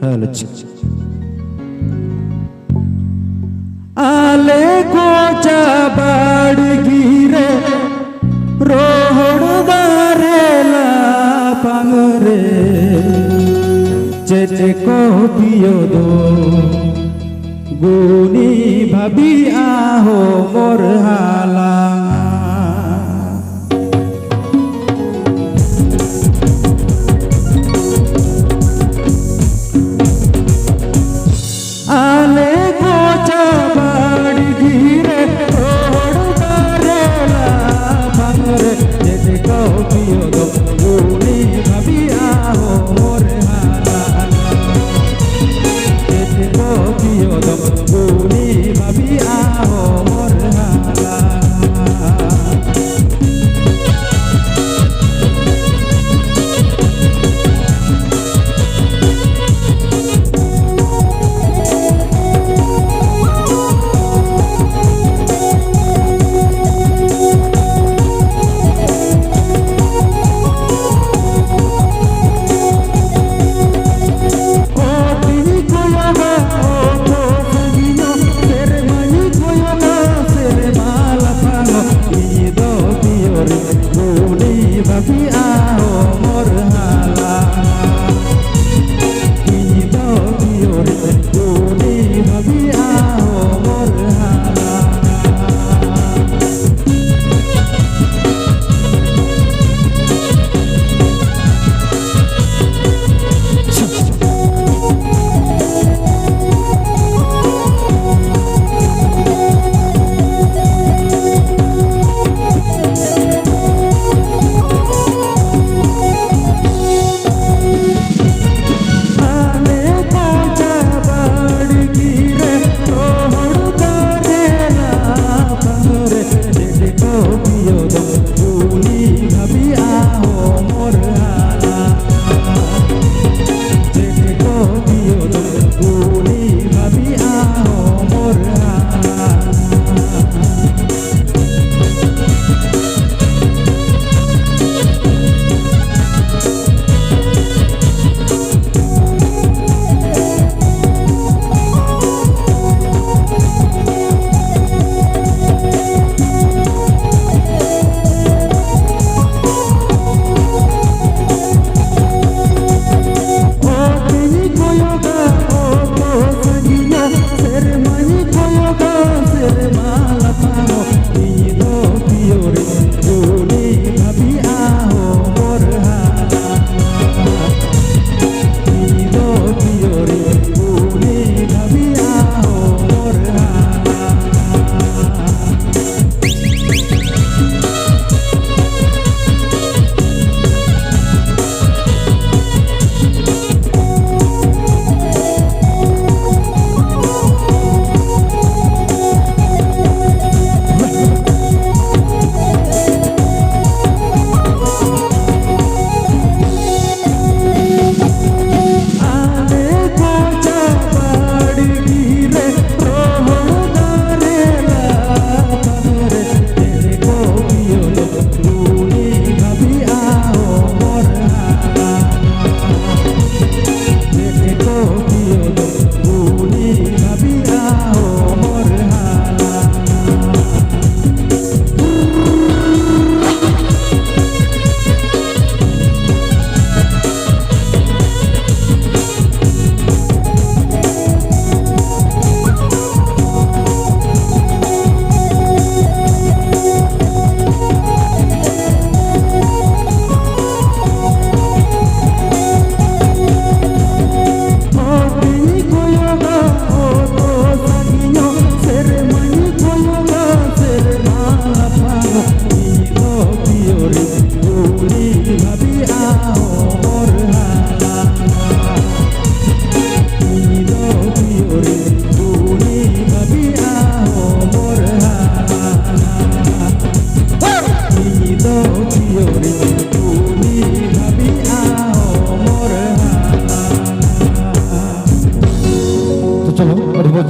hello आले को चाबाड़गिरे रोहड़ दारेला पांगरे चेचे को पियो दो गुनी भाभी आहो मोर हाला आले को चाबाड़गिरे रोहड़ दारेला पांगरे चेचे को पियो दो गुनी भाभी आहो मोर हाला चेचे को पियो दो गुनी भाभी आहो मोर हाला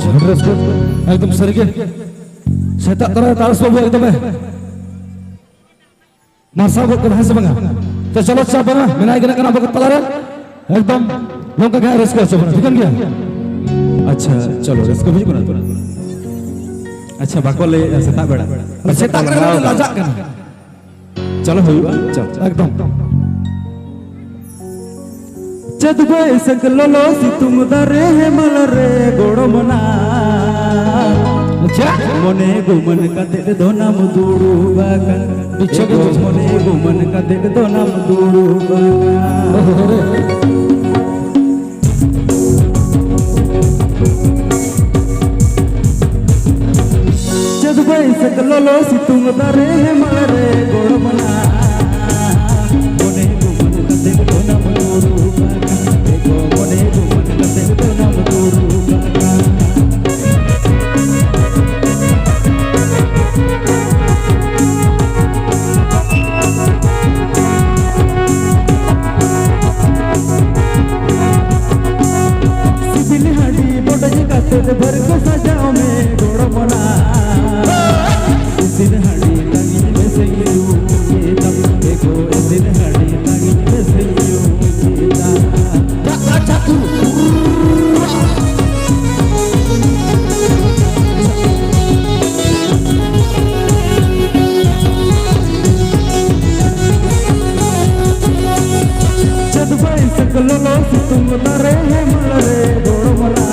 एकदम सरगे सेता तरह तारस बाबू एकदम मारसा को कहां से बंगा तो चलो चाह बना मिनाई गना कना बगत तलारे एकदम नौका क्या रिस्क है सब ठीक है अच्छा चलो इसको भी बना दो अच्छा बाको ले सेता बेड़ा सेता बेड़ा लाजा करना चलो होइबा चल एकदम चदबे सकलो सितुम दरे हे मलरे गोड़मना अच्छा मने गुमन कते दोना मुदुडु बाका पीछे के मने गुमन कते दोना मुदुडु बाका चदबे सकलो सितुम दरे हे मलरे गोड़मना भर को सजाओ में गोड़ मना सिर हड़ी लगी में सैयू ये तब देखो सिर हड़ी लगी में सैयू ये ता अच्छा तू जब भाई सकलो लो तुम तरे है मलरे गोड़ मना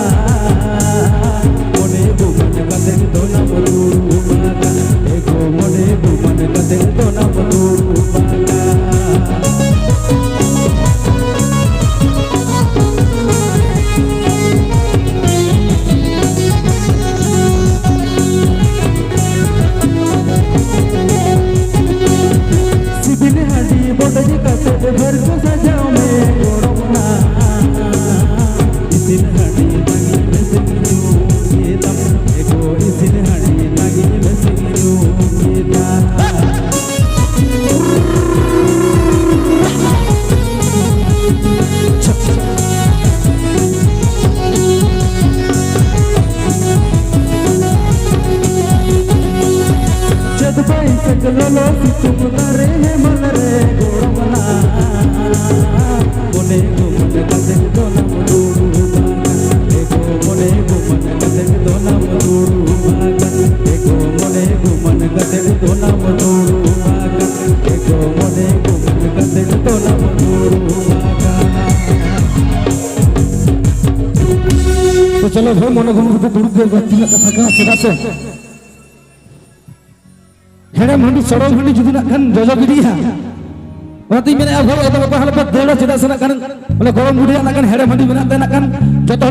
भर को सजाओ में गोड़मना इसिन हड़ी लगी में सिंगरू ये तब देखो इसिन हड़ी लगी में सिंगरू ये ता जब भाई सकलो लो तुम तारे है मलरे गोड़मना मोने गुमन कते दोना मुदुडु बाका देखो मोने गुमन कते दोना मुदुडु बाका देखो मोने गुमन कते दोना मुदुडु बाका देखो मोने गुमन कते दोना मुदुडु बाका तो चलो भाई मन घुम के दुड़ के गति का कथा का चला से हेड़े मंडी सड़ो मंडी जुदी ना Khan जजो गिडिया Berarti mina aku kalau ada apa hal apa dewa tidak sana kan, kalau korang muda nak kan hera mandi mina tak nak kan, contoh